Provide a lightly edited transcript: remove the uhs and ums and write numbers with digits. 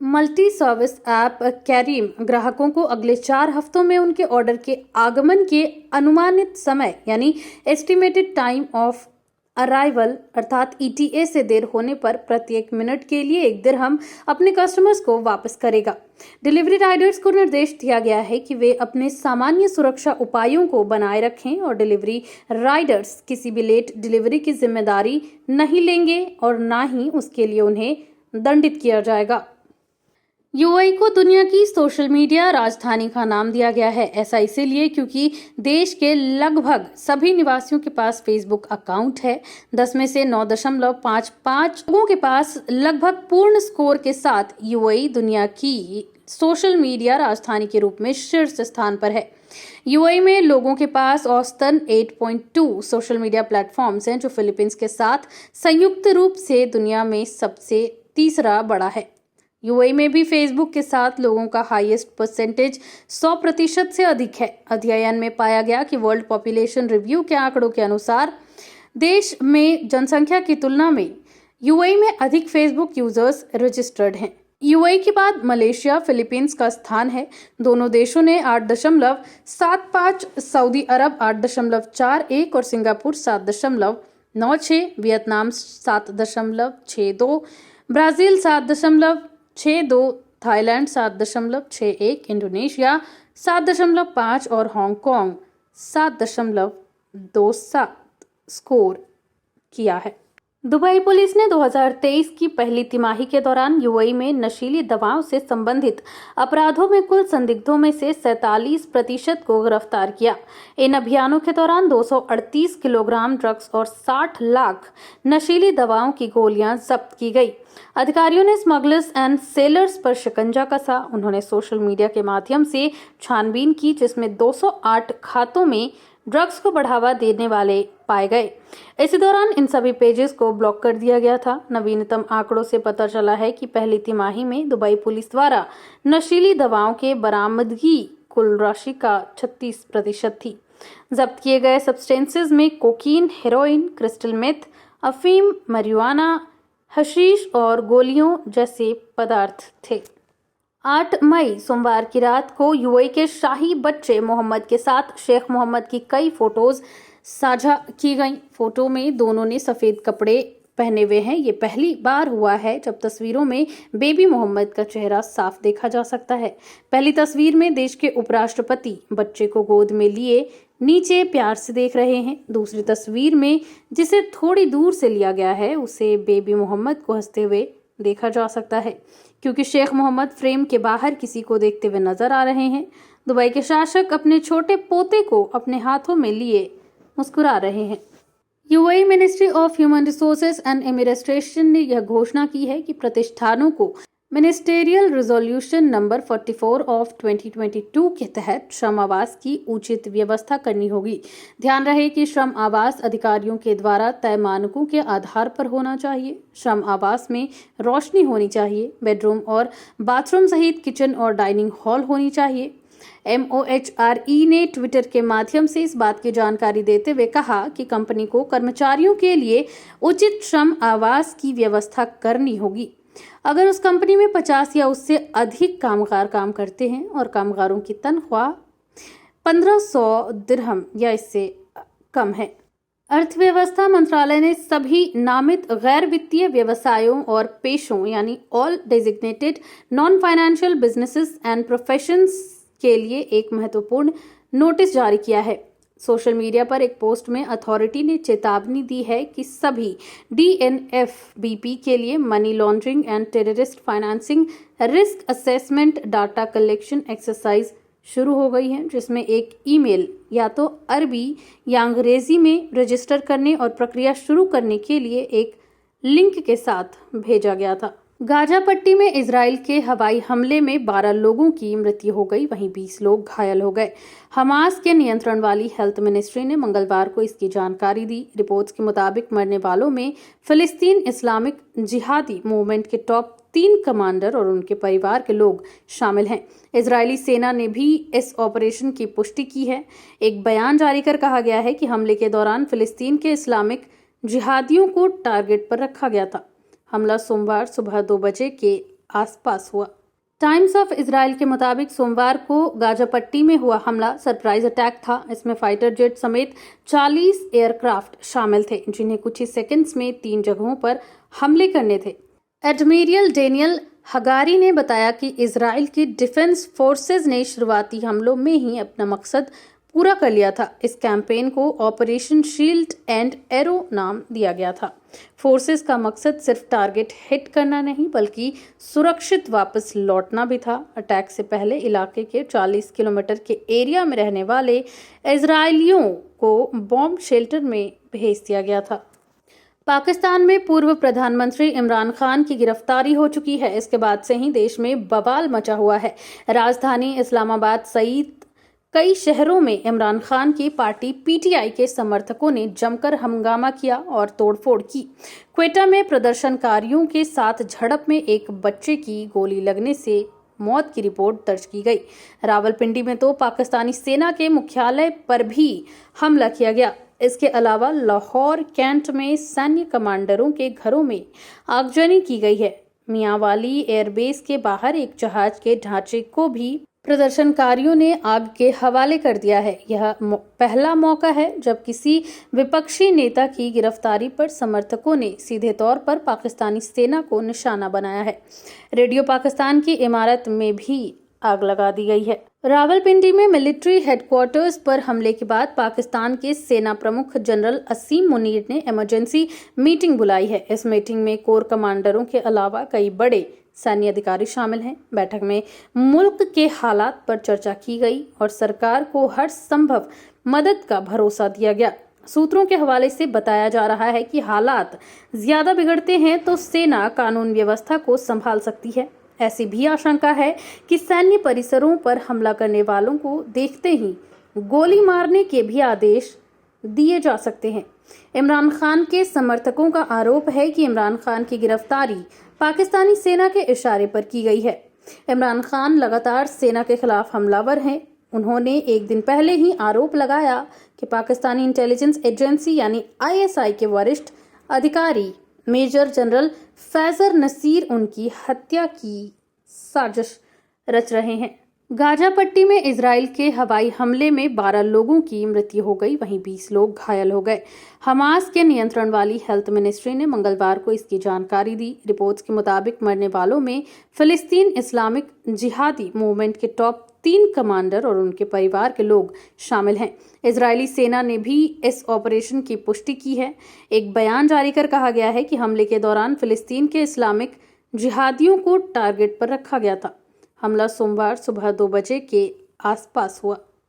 Multi service app कैरीम ग्राहकों को अगले 4 हफ्तों में उनके ऑर्डर के आगमन के अनुमानित समय यानी एस्टिमेटेड टाइम ऑफ अराइवल अर्थात ईटीए से देर होने पर प्रत्येक मिनट के लिए 1 दिरहम अपने कस्टमर्स को वापस करेगा। डिलीवरी राइडर्स को निर्देश दिया गया है कि वे अपने सामान्य सुरक्षा उपायों को बनाए रखें और डिलीवरी राइडर्स किसी भी लेट डिलीवरी की जिम्मेदारी नहीं लेंगे और न ही उसके लिए उन्हें दंडित किया जाएगा। यूएई को दुनिया की सोशल मीडिया राजधानी का नाम दिया गया है। ऐसा इसीलिए क्योंकि देश के लगभग सभी निवासियों के पास फेसबुक अकाउंट है। 10 में से 9.55 लोगों के पास लगभग पूर्ण स्कोर के साथ यूएई दुनिया की सोशल मीडिया राजधानी के रूप में शीर्ष स्थान पर है। यूएई में लोगों के पास औसतन 8.2 सोशल मीडिया प्लेटफॉर्म्स हैं, जो फिलीपींस के साथ संयुक्त रूप से दुनिया में सबसे तीसरा बड़ा है। यूएई में भी फेसबुक के साथ लोगों का हाईएस्ट परसेंटेज 100% से अधिक है। अध्ययन में पाया गया कि वर्ल्ड पॉपुलेशन रिव्यू के आंकड़ों के अनुसार देश में जनसंख्या की तुलना में यूएई में अधिक फेसबुक यूजर्स रजिस्टर्ड हैं। यूएई के बाद मलेशिया फिलीपींस का स्थान है। दोनों देशों ने 8.75, सऊदी अरब 8.41 और Singapore 7.96, Vietnam 7.62, Brazil 7.62, Thailand 7.61, Indonesia 7.5 और हांगकांग 7.27 स्कोर किया है। दुबई पुलिस ने 2023 की पहली तिमाही के दौरान यूएई में नशीली दवाओं से संबंधित अपराधों में कुल संदिग्धों में से 47% को गिरफ्तार किया। इन अभियानों के दौरान 238 किलोग्राम ड्रग्स और 60 लाख नशीली दवाओं की गोलियां जब्त की गई। अधिकारियों ने स्मगलर्स एंड सेलर्स पर शिकंजा कसा। उन्होंने सोशल मीडिया के माध्यम से छानबीन की, जिसमें 208 खातों में ड्रग्स को बढ़ावा देने वाले पाए गए। इसी दौरान इन सभी पेजेस को ब्लॉक कर दिया गया था। नवीनतम आंकड़ों से पता चला है कि पहली तिमाही में दुबई पुलिस द्वारा नशीली दवाओं के बरामदगी कुल राशि का 36% थी। जब्त किए गए सब्सटेंसेस में कोकीन, हेरोइन, क्रिस्टल मेथ, अफीम, marijuana, हशीश और गोलियों जैसे पदार्थ थे। 8 मई सोमवार की रात को यूएई के शाही बच्चे मोहम्मद के साथ शेख मोहम्मद की कई फोटोज साझा की गईं। फोटो में दोनों ने सफेद कपड़े पहने हुए हैं। ये पहली बार हुआ है जब तस्वीरों में बेबी मोहम्मद का चेहरा साफ देखा जा सकता है। पहली तस्वीर में देश के उपराष्ट्रपति बच्चे को गोद में लिए नीचे प्यार से देख रहे हैं। दूसरी तस्वीर में, जिसे थोड़ी दूर से लिया गया है, उसे बेबी मोहम्मद को हंसते हुए देखा जा सकता है, क्योंकि शेख मोहम्मद फ्रेम के बाहर किसी को देखते हुए नजर आ रहे हैं। दुबई के शासक अपने छोटे पोते को अपने हाथों में लिए मुस्कुरा रहे हैं। UAE ministry of human resources and administration ने यह घोषणा की है कि प्रतिष्ठानों को मिनिस्टेरियल रिजोल्यूशन नंबर 44 ऑफ 2022 के तहत श्रम आवास की उचित व्यवस्था करनी होगी। ध्यान रहे कि श्रम आवास अधिकारियों के द्वारा तय मानकों के आधार पर होना चाहिए। श्रम आवास में रोशनी होनी चाहिए, बेडरूम और बाथरूम सहित किचन और डाइनिंग हॉल होनी चाहिए। MOHRE ने ट्विटर के माध्यम से इस बात की जानकारी देते हुए कहा कि कंपनी को कर्मचारियों के लिए उचित श्रम आवास की व्यवस्था करनी होगी। अगर उस कंपनी में 50 या उससे अधिक कामगार काम करते हैं और कामगारों की तनख्वाह 1500 दिरहम या इससे कम है। अर्थव्यवस्था मंत्रालय ने सभी नामित गैर वित्तीय व्यवसायों और पेशों यानी all designated non financial businesses and professions के लिए एक महत्वपूर्ण नोटिस जारी किया है। सोशल मीडिया पर एक पोस्ट में अथॉरिटी ने चेतावनी दी है कि सभी DNFBP के लिए money laundering and terrorist financing risk assessment data collection exercise शुरू हो गई है, जिसमें एक ईमेल या तो अरबी या अंग्रेजी में रजिस्टर करने और प्रक्रिया शुरू करने के लिए एक लिंक के साथ भेजा गया था। गाजा पट्टी में इजराइल के हवाई हमले में 12 लोगों की मृत्यु हो गई, वहीं 20 लोग घायल हो गए। हमास के नियंत्रण वाली हेल्थ मिनिस्ट्री ने मंगलवार को इसकी जानकारी दी। रिपोर्ट्स के मुताबिक मरने वालों में फिलिस्तीन इस्लामिक जिहादी मूवमेंट के टॉप 3 कमांडर और उनके परिवार के लोग शामिल हैं। इजरायली सेना ने भी इस ऑपरेशन की पुष्टि की है। एक बयान जारी कर कहा गया है कि हमले के दौरान फिलिस्तीन के इस्लामिक जिहादियों को टारगेट पर रखा गया था। हमला सोमवार सुबह 2 बजे के आसपास हुआ। टाइम्स ऑफ इजराइल के मुताबिक सोमवार को गाजा पट्टी में हुआ हमला सरप्राइज अटैक था। इसमें फाइटर जेट समेत 40 एयरक्राफ्ट शामिल थे, जिन्हें कुछ ही सेकंड्स में 3 जगहों पर हमले करने थे। एडमिरल डेनियल हगारी ने बताया कि इजराइल की डिफेंस फोर्सेज ने शुरुआती हमलों में ही अपना मकसद पूरा कर लिया था। इस कैंपेन को ऑपरेशन शील्ड एंड एरो नाम दिया गया था। फोर्सेस का मकसद सिर्फ टारगेट हिट करना नहीं, बल्कि सुरक्षित वापस लौटना भी था। अटैक से पहले इलाके के 40 किलोमीटर के एरिया में रहने वाले इजरायलियों को बॉम्ब शेल्टर में भेज दिया गया था। पाकिस्तान में पूर्व प्रधानमंत्री इमरान खान की गिरफ्तारी हो चुकी है। इसके बाद से ही देश में बवाल मचा हुआ है। राजधानी इस्लामाबाद सहित कई शहरों में इमरान खान की पार्टी पीटीआई के समर्थकों ने जमकर हंगामा किया और तोड़फोड़ की। क्वेटा में प्रदर्शनकारियों के साथ झड़प में एक बच्चे की गोली लगने से मौत की रिपोर्ट दर्ज की गई। रावलपिंडी में तो पाकिस्तानी सेना के मुख्यालय पर भी हमला किया गया। इसके अलावा लाहौर कैंट में सैन्य कमांडरों के घरों में आगजनी की गई है। मियांवाली एयरबेस के बाहर एक जहाज के ढांचे को भी प्रदर्शनकारियों ने आग के हवाले कर दिया है। यह पहला मौका है जब किसी विपक्षी नेता की गिरफ्तारी पर समर्थकों ने सीधे तौर पर पाकिस्तानी सेना को निशाना बनाया है। रेडियो पाकिस्तान की इमारत में भी आग लगा दी गई है। रावलपिंडी में मिलिट्री हेडक्वार्टर्स पर हमले के बाद पाकिस्तान के सेना प्रमुख जनरल असीम मुनीर ने इमरजेंसी मीटिंग बुलाई है। इस मीटिंग में कोर कमांडरों के अलावा कई बड़े सैन्य अधिकारी शामिल हैं। बैठक में मुल्क के हालात पर चर्चा की गई और सरकार को हर संभव मदद का भरोसा दिया गया। सूत्रों के हवाले से बताया जा रहा है कि हालात ज्यादा बिगड़ते हैं तो सेना कानून व्यवस्था को संभाल सकती है। ऐसी भी आशंका है कि सैन्य परिसरों पर हमला करने वालों को देखते ही गोली मारने के भी आदेश दिए जा सकते हैं। इमरान खान के समर्थकों का आरोप है कि इमरान खान की गिरफ्तारी पाकिस्तानी सेना के इशारे पर की गई है। इमरान खान लगातार सेना के खिलाफ हमलावर हैं। उन्होंने एक दिन पहले ही आरोप लगाया कि पाकिस्तानी इंटेलिजेंस एजेंसी यानी आईएसआई के वरिष्ठ अधिकारी मेजर जनरल फैजर नसीर उनकी हत्या की साजिश रच रहे हैं। गाजा पट्टी में इजराइल के हवाई हमले में 12 लोगों की मृत्यु हो गई, वहीं 20 लोग घायल हो गए। हमास के नियंत्रण वाली हेल्थ मिनिस्ट्री ने मंगलवार को इसकी जानकारी दी। रिपोर्ट्स के मुताबिक मरने वालों में फिलिस्तीन इस्लामिक जिहादी मूवमेंट के टॉप 3 कमांडर और उनके परिवार के लोग शामिल हैं। इजरायली सेना ने भी इस ऑपरेशन की पुष्टि की है। एक बयान जारी कर कहा गया है कि हमले के दौरान फिलिस्तीन के इस्लामिक जिहादियों को टारगेट पर रखा गया था। हमला सोमवार सुबह 2 बजे के आसपास हुआ।